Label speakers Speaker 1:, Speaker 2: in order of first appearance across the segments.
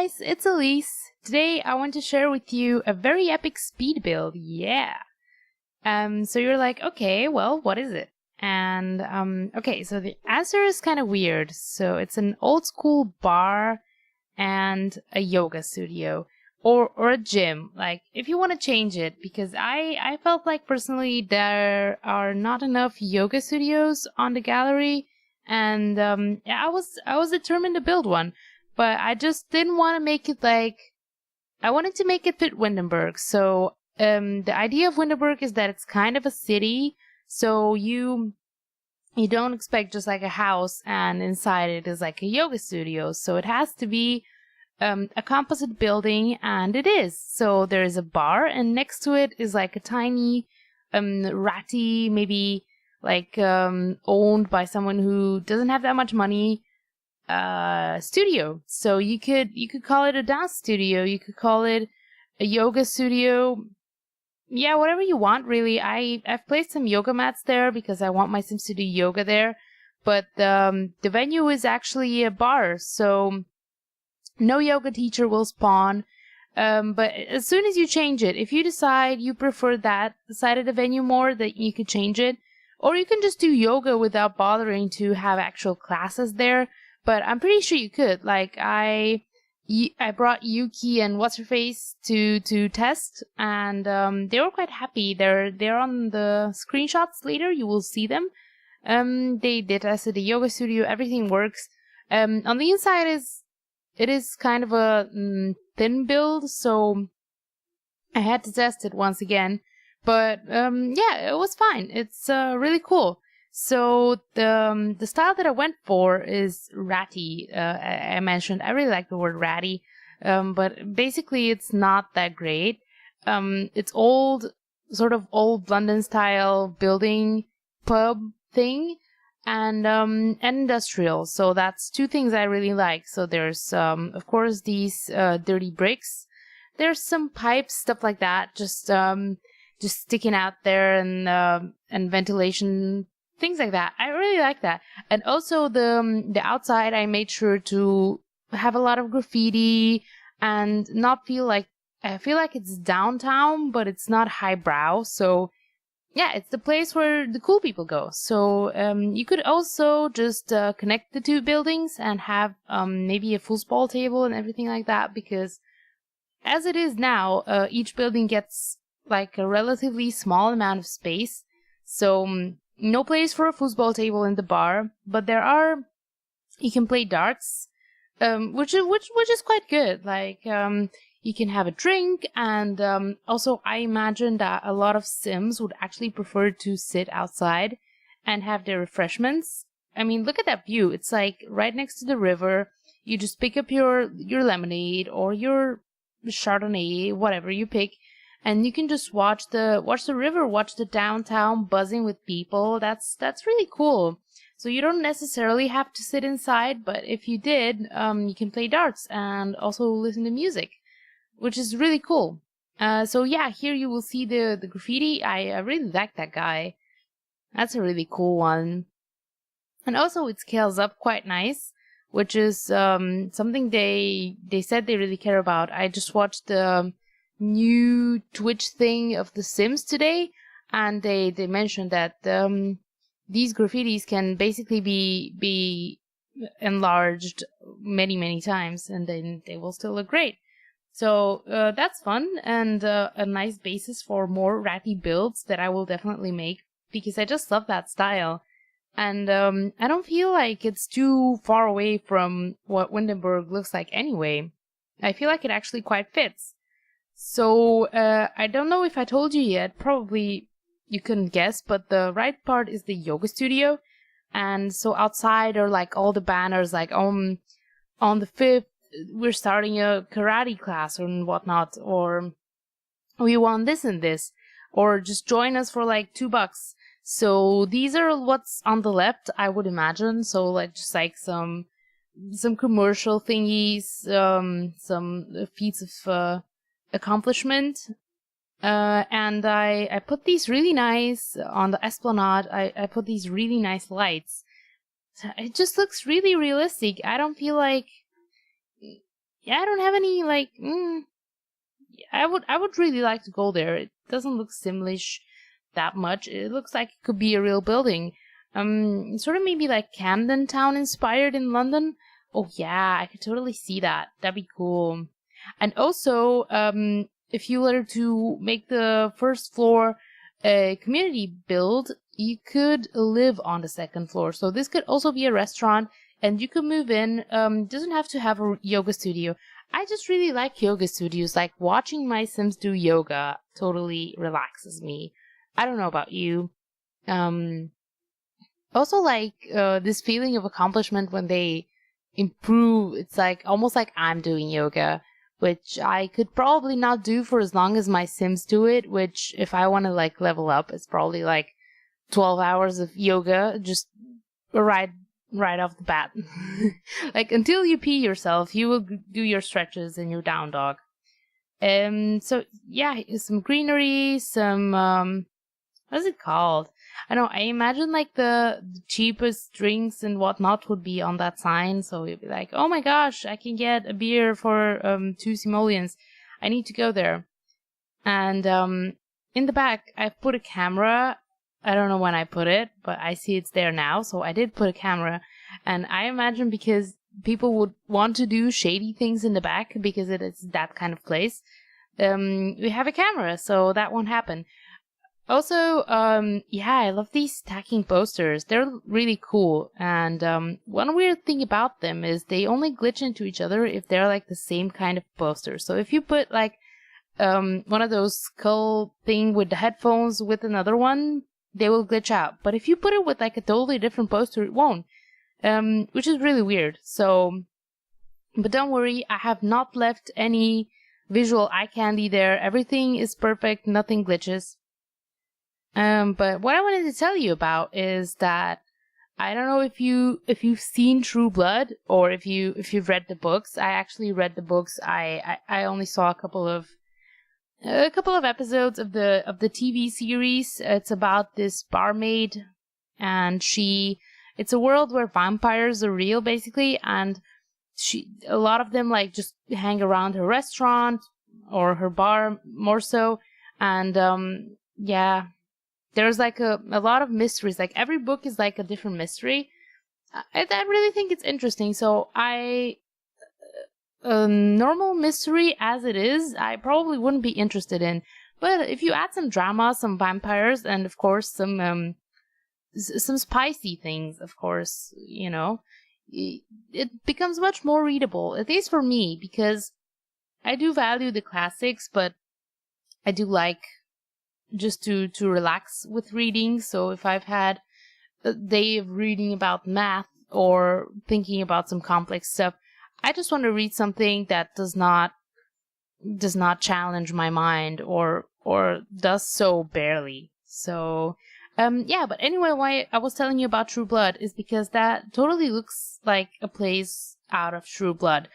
Speaker 1: guys, it's Elyss. Today I want to share with you a very epic speed build, yeah! So you're like, okay, well, what is it? And, okay, so the answer is kind of weird. So it's an old school bar and a yoga studio. Or a gym, like, if you want to change it, because I felt like personally there are not enough yoga studios on the gallery, and yeah, I was determined to build one, but I just didn't want to make it like, I wanted to make it fit Windenburg. So the idea of Windenburg is that it's kind of a city, so you don't expect just like a house and inside it is like a yoga studio, so it has to be a composite building, and it is. So there is a bar, and next to it is like a tiny, ratty, maybe like owned by someone who doesn't have that much money, studio. So you could call it a dance studio, you could call it a yoga studio. Yeah, whatever you want, really. I've placed some yoga mats there because I want my Sims to do yoga there, but the venue is actually a bar, so no yoga teacher will spawn, but as soon as you change it, if you decide you prefer that side of the venue more, that you could change it. Or you can just do yoga without bothering to have actual classes there, but I'm pretty sure you could. Like, I brought Yuki and What's-Her-Face to test, and they were quite happy. They're on the screenshots later, you will see them. They tested the yoga studio, everything works. On the inside it is kind of a thin build, so I had to test it once again. But yeah, it was fine. It's really cool. So the style that I went for is ratty. I mentioned I really like the word ratty, but basically it's not that great. It's old, sort of old London style building pub thing. And industrial. So that's two things I really like. So there's of course these dirty bricks. There's some pipes, stuff like that, just sticking out there, and ventilation, things like that. I really like that. And also the outside, I made sure to have a lot of graffiti and not feel like, I feel like it's downtown, but it's not highbrow. So yeah, it's the place where the cool people go. So you could also just connect the two buildings and have maybe a foosball table and everything like that, because as it is now, each building gets like a relatively small amount of space. So no place for a foosball table in the bar, but you can play darts, which is quite good. Like, you can have a drink, and also I imagine that a lot of Sims would actually prefer to sit outside and have their refreshments. I mean, look at that view. It's like right next to the river. You just pick up your lemonade or your Chardonnay, whatever you pick, and you can just watch the river, watch the downtown buzzing with people. That's really cool. So you don't necessarily have to sit inside, but if you did, you can play darts and also listen to music, which is really cool. So yeah, here you will see the graffiti. I really like that guy. That's a really cool one. And also it scales up quite nice, which is something they said they really care about. I just watched the new Twitch thing of The Sims today, and they mentioned that these graffitis can basically be enlarged many times, and then they will still look great. So that's fun, and a nice basis for more ratty builds that I will definitely make, because I just love that style. And I don't feel like it's too far away from what Windenburg looks like anyway. I feel like it actually quite fits. So I don't know if I told you yet, probably you couldn't guess, but the right part is the yoga studio. And so outside are like all the banners, like on the 5th, we're starting a karate class or whatnot, or we want this and this, or just join us for like $2. So these are what's on the left, I would imagine. So like just like some commercial thingies, some feats of accomplishment. And I put these really nice on the esplanade. I put these really nice lights. It just looks really realistic. I don't feel like yeah, I don't have any like. I would really like to go there. It doesn't look Simlish that much. It looks like it could be a real building. Sort of maybe like Camden Town inspired in London. Oh yeah, I could totally see that. That'd be cool. And also, if you were to make the first floor a community build, you could live on the second floor. So this could also be a restaurant, and you could move in. Doesn't have to have a yoga studio. I just really like yoga studios. Like watching my Sims do yoga totally relaxes me. I don't know about you. Also like this feeling of accomplishment when they improve. It's like almost like I'm doing yoga, which I could probably not do for as long as my Sims do it, which if I want to like level up, it's probably like 12 hours of yoga just right off the bat. Like until you pee yourself, you will do your stretches and your down dog. So yeah, some greenery, some what is it called? I don't know, I imagine like the cheapest drinks and whatnot would be on that sign, so you'd be like, oh my gosh, I can get a beer for 2 simoleons. I need to go there. And in the back I've put a camera. I don't know when I put it, but I see it's there now, so I did put a camera. And I imagine because people would want to do shady things in the back because it is that kind of place, we have a camera, so that won't happen. Also, yeah, I love these stacking posters. They're really cool. And one weird thing about them is they only glitch into each other if they're like the same kind of poster. So if you put like one of those skull thing with the headphones with another one, they will glitch out. But if you put it with like a totally different poster, it won't. Which is really weird. So, but don't worry, I have not left any visual eye candy there. Everything is perfect, nothing glitches. But what I wanted to tell you about is that I don't know if you've seen True Blood or if you've read the books. I actually read the books. I only saw a couple of episodes of the TV series. It's about this barmaid, and it's a world where vampires are real basically, and a lot of them like just hang around her restaurant or her bar more so, and yeah. There's like a lot of mysteries. Like every book is like a different mystery. I really think it's interesting. So normal mystery as it is, I probably wouldn't be interested in. But if you add some drama, some vampires, and of course some spicy things, of course, you know, it becomes much more readable. At least for me, because I do value the classics, but I do like just to relax with reading. So if I've had a day of reading about math or thinking about some complex stuff, I just want to read something that does not challenge my mind or does so barely. So yeah, but anyway, why I was telling you about True Blood is because that totally looks like a place out of True Blood.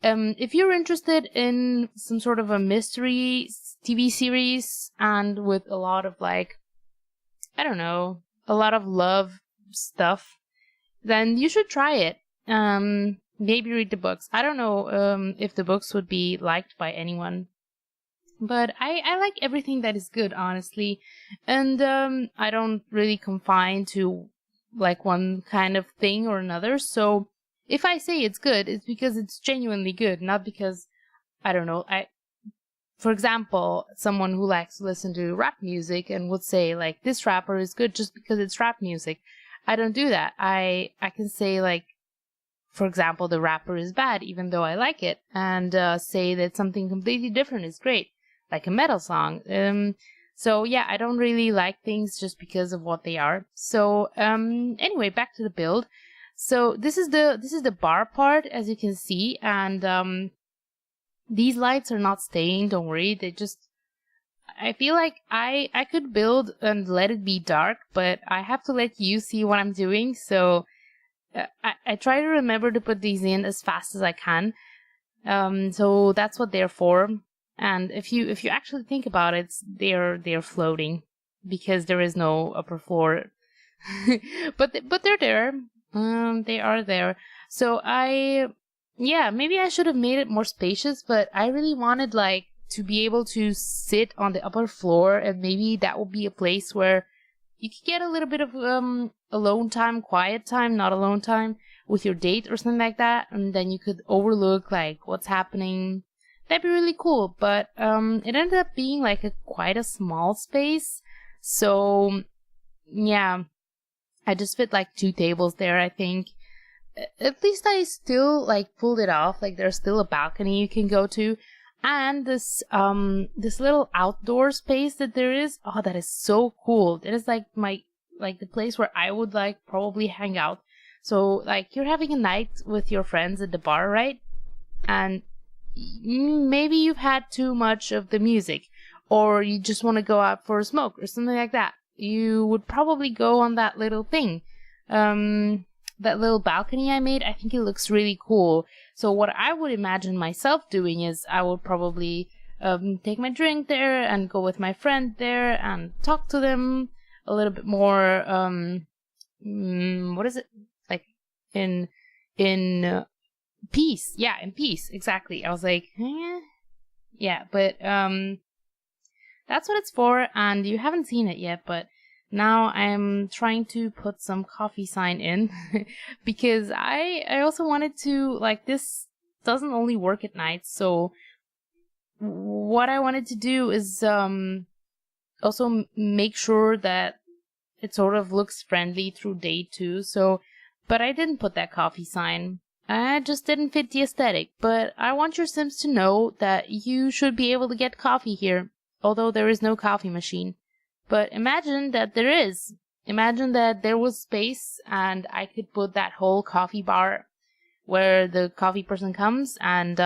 Speaker 1: If you're interested in some sort of a mystery TV series and with a lot of like, I don't know, a lot of love stuff, then you should try it. Maybe read the books. I don't know if the books would be liked by anyone, but I like everything that is good, honestly, and I don't really confine to like one kind of thing or another. So if I say it's good, it's because it's genuinely good, not because, I don't know, for example, someone who likes to listen to rap music and would say, like, this rapper is good just because it's rap music. I don't do that. I can say, like, for example, the rapper is bad, even though I like it, and say that something completely different is great, like a metal song. So, yeah, I don't really like things just because of what they are. So, anyway, back to the build. So, this is the bar part, as you can see, and these lights are not staying, don't worry, I feel like I could build and let it be dark, but I have to let you see what I'm doing, so I try to remember to put these in as fast as I can. So that's what they're for. And if you actually think about it, they're floating because there is no upper floor. but they're there. They are there. So I yeah, maybe I should have made it more spacious, but I really wanted like to be able to sit on the upper floor, and maybe that would be a place where you could get a little bit of alone time, quiet time, not alone time with your date or something like that, and then you could overlook like what's happening. That'd be really cool, but it ended up being like quite a small space. So yeah, I just fit like 2 tables there, I think. At least I still like pulled it off. Like there's still a balcony you can go to, and this little outdoor space that there is. Oh, that is so cool. That is like the place where I would like probably hang out. So like you're having a night with your friends at the bar, right? And maybe you've had too much of the music, or you just want to go out for a smoke or something like that. You would probably go on that little thing. That little balcony I made, I think it looks really cool. So what I would imagine myself doing is I would probably take my drink there and go with my friend there and talk to them a little bit more. What is it like in peace? Yeah, in peace, exactly. I was like, yeah, but that's what it's for, and you haven't seen it yet, but now I'm trying to put some coffee sign in because I also wanted to, like, this doesn't only work at night, so what I wanted to do is also make sure that it sort of looks friendly through day too. So, but I didn't put that coffee sign. I just didn't fit the aesthetic, but I want your Sims to know that you should be able to get coffee here, although there is no coffee machine. But imagine that there is. Imagine that there was space and I could put that whole coffee bar where the coffee person comes and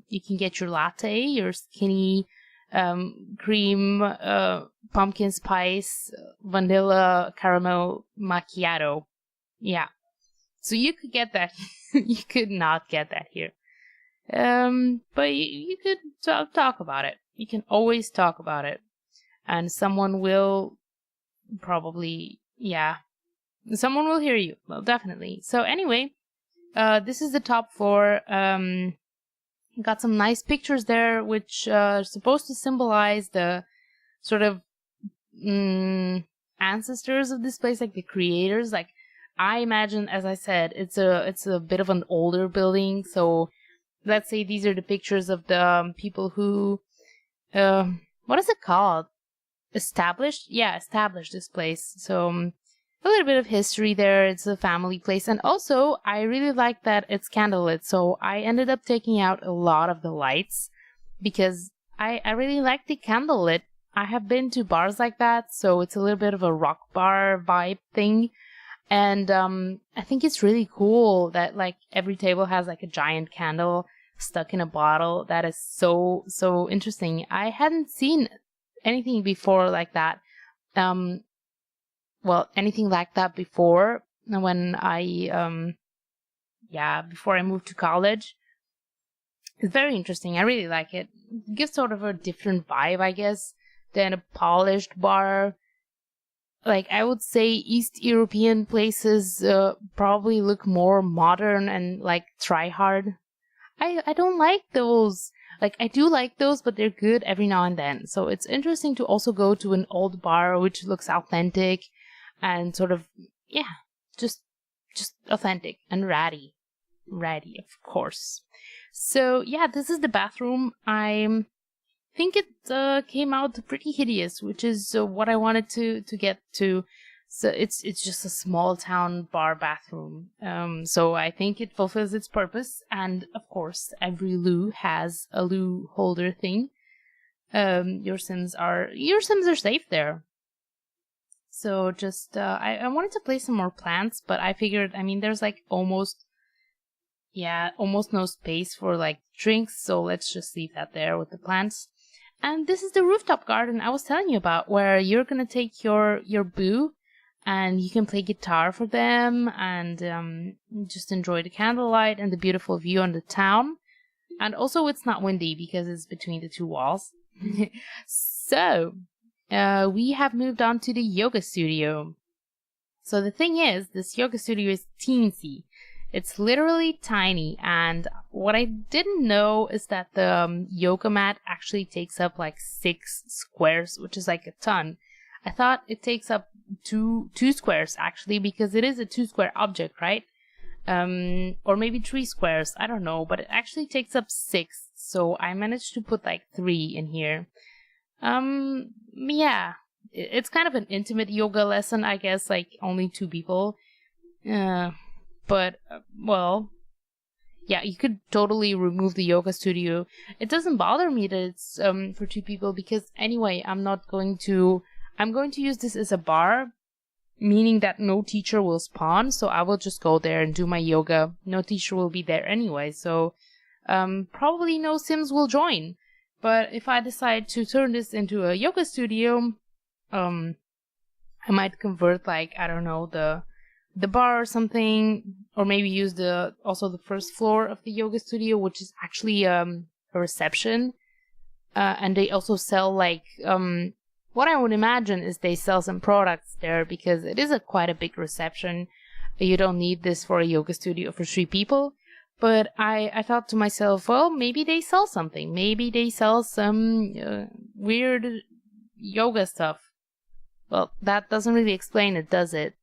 Speaker 1: you can get your latte, your skinny cream, pumpkin spice, vanilla, caramel macchiato. Yeah. So you could get that. You could not get that here. But you could talk about it. You can always talk about it. And someone will probably, yeah, someone will hear you. Well, definitely. So anyway, this is the top floor. Got some nice pictures there, which are supposed to symbolize the sort of ancestors of this place, like the creators. Like I imagine, as I said, it's a bit of an older building. So let's say these are the pictures of the people who, what is it called? Established this place. So a little bit of history there. It's a family place, and also I really like that it's candlelit, so I ended up taking out a lot of the lights because I really like the candlelit. I have been to bars like that, so it's a little bit of a rock bar vibe thing, and I think it's really cool that like every table has like a giant candle stuck in a bottle. That is so interesting. I hadn't seen anything before like that. Anything like that before when I before I moved to college. It's very interesting. I really like it. It gives sort of a different vibe, I guess, than a polished bar. Like I would say East European places probably look more modern and like try hard. I don't like those. Like, I do like those, but they're good every now and then. So it's interesting to also go to an old bar which looks authentic and sort of, just authentic and ratty. Ratty, of course. So, yeah, this is the bathroom. I think it came out pretty hideous, which is what I wanted to get to. So it's just a small town bar bathroom. So I think it fulfills its purpose, and of course every loo has a loo holder thing. Your Sims are safe there. So just I wanted to place some more plants, but I figured, I mean, there's like almost no space for like drinks, so let's just leave that there with the plants. And this is the rooftop garden I was telling you about, where you're gonna take your boo and you can play guitar for them and just enjoy the candlelight and the beautiful view on the town. And also it's not windy because it's between the two walls. So, we have moved on to the yoga studio. So the thing is, this yoga studio is teensy. It's literally tiny, and what I didn't know is that the yoga mat actually takes up like 6 squares, which is like a ton. I thought it takes up two squares actually, because it is a 2-square object, right? Or maybe 3 squares, I don't know, but it actually takes up 6, so I managed to put like 3 in here. Yeah, it's kind of an intimate yoga lesson, I guess, like only 2 people. But, well, yeah, you could totally remove the yoga studio. It doesn't bother me that it's for 2 people, because anyway, I'm going to use this as a bar, meaning that no teacher will spawn, so I will just go there and do my yoga. No teacher will be there anyway, so probably no Sims will join. But if I decide to turn this into a yoga studio, I might convert, like, I don't know, the bar or something, or maybe use also the first floor of the yoga studio, which is actually a reception, and they also sell like what I would imagine is they sell some products there, because it is quite a big reception. You don't need this for a yoga studio for 3 people. But I thought to myself, well, maybe they sell something. Maybe they sell some weird yoga stuff. Well, that doesn't really explain it, does it?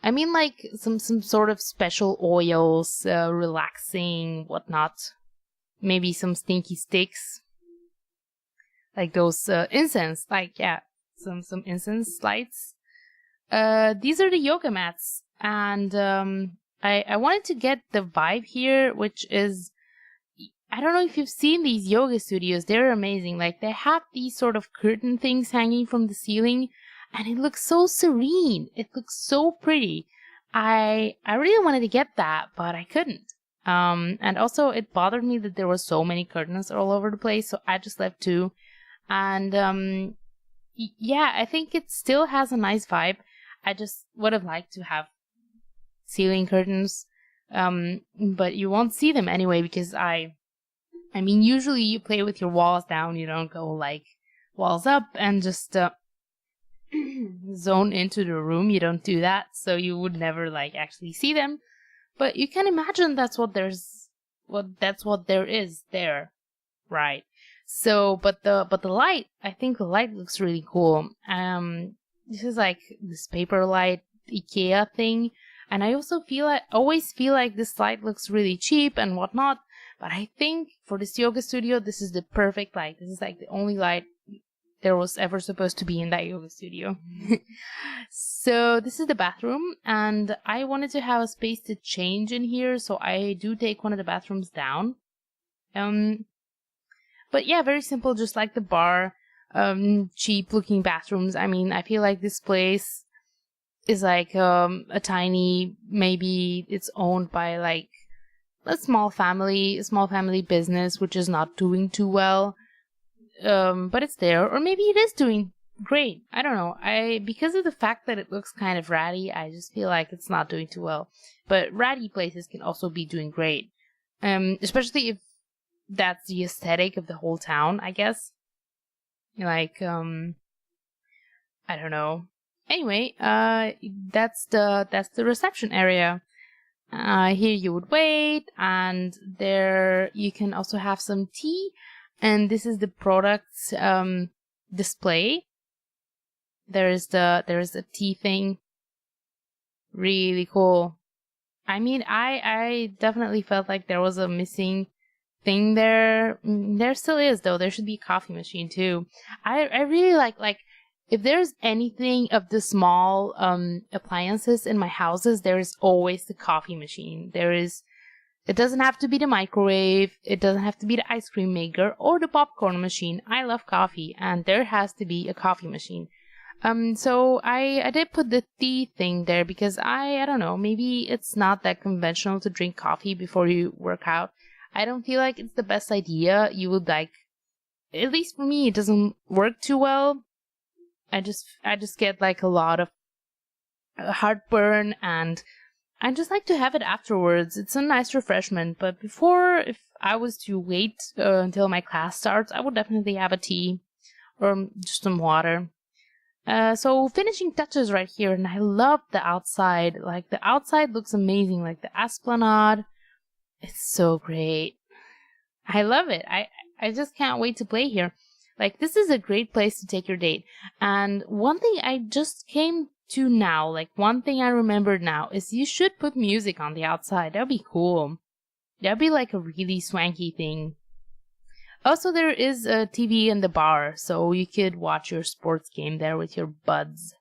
Speaker 1: I mean, like some sort of special oils, relaxing, whatnot. Maybe some stinky sticks. Like those incense, like, yeah, some incense lights. These are the yoga mats, and I wanted to get the vibe here, which is, I don't know if you've seen these yoga studios. They're amazing. Like, they have these sort of curtain things hanging from the ceiling, and it looks so serene. It looks so pretty. I really wanted to get that, but I couldn't. And also it bothered me that there were so many curtains all over the place, so I just left 2. And yeah, I think it still has a nice vibe. I just would have liked to have ceiling curtains, but you won't see them anyway, because I mean, usually you play with your walls down. You don't go like walls up and just zone into the room. You don't do that, so you would never like actually see them. But you can imagine that's what there is there, right? So, but the light, I think the light looks really cool. This is like this paper light IKEA thing, and I also always feel like this light looks really cheap and whatnot. But I think for this yoga studio, this is the perfect light. This is like the only light there was ever supposed to be in that yoga studio. So this is the bathroom, and I wanted to have a space to change in here, so I do take one of the bathrooms down. But yeah, very simple, just like the bar. Cheap looking bathrooms. I mean, I feel like this place is like a tiny, maybe it's owned by like a small family business, which is not doing too well. But it's there, or maybe it is doing great. I don't know. Because of the fact that it looks kind of ratty, I just feel like it's not doing too well. But ratty places can also be doing great. Especially if that's the aesthetic of the whole town, I guess. Like, I don't know. Anyway, that's the reception area. Here you would wait, and there you can also have some tea. And this is the products display. There is the tea thing. Really cool. I mean, I definitely felt like there was a missing thing there. There still is, though. There should be a coffee machine too. I really like if there's anything of the small appliances in my houses, there is always the coffee machine. It doesn't have to be the microwave, it doesn't have to be the ice cream maker or the popcorn machine. I love coffee, and there has to be a coffee machine. So I did put the tea thing there because I don't know, maybe it's not that conventional to drink coffee before you work out. I don't feel like it's the best idea. You would like, at least for me, it doesn't work too well. I just get like a lot of heartburn, and I just like to have it afterwards. It's a nice refreshment, but before, if I was to wait until my class starts, I would definitely have a tea or just some water. So finishing touches right here, and I love the outside. Like the outside looks amazing, like the esplanade. It's so great. I love it. I just can't wait to play here. Like this is a great place to take your date. And one thing I just came to now, like one thing I remembered now, is you should put music on the outside. That'd be cool. That'd be like a really swanky thing. Also, there is a TV in the bar, so you could watch your sports game there with your buds.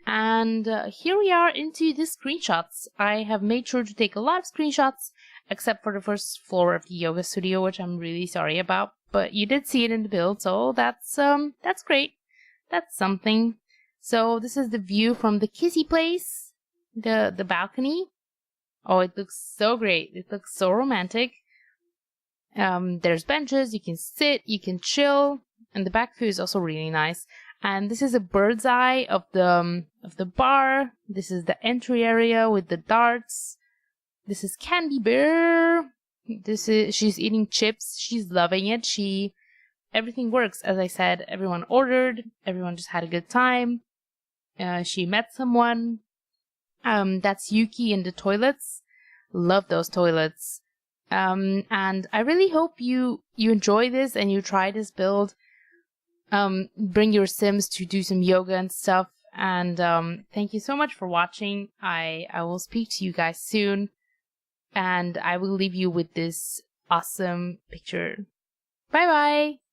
Speaker 1: And here we are into the screenshots. I have made sure to take a lot of screenshots, except for the first floor of the yoga studio, which I'm really sorry about. But you did see it in the build, so that's great. That's something. So this is the view from the kissy place, the balcony. Oh, it looks so great. It looks so romantic. There's benches, you can sit, you can chill, and the back view is also really nice. And this is a bird's eye of the bar. This is the entry area with the darts. This is Candy Bear. She's eating chips. She's loving it. Everything works. As I said, everyone ordered. Everyone just had a good time. She met someone. That's Yuki in the toilets. Love those toilets. And I really hope you enjoy this and you try this build. Bring your Sims to do some yoga and stuff. And thank you so much for watching. I will speak to you guys soon. And I will leave you with this awesome picture. Bye bye!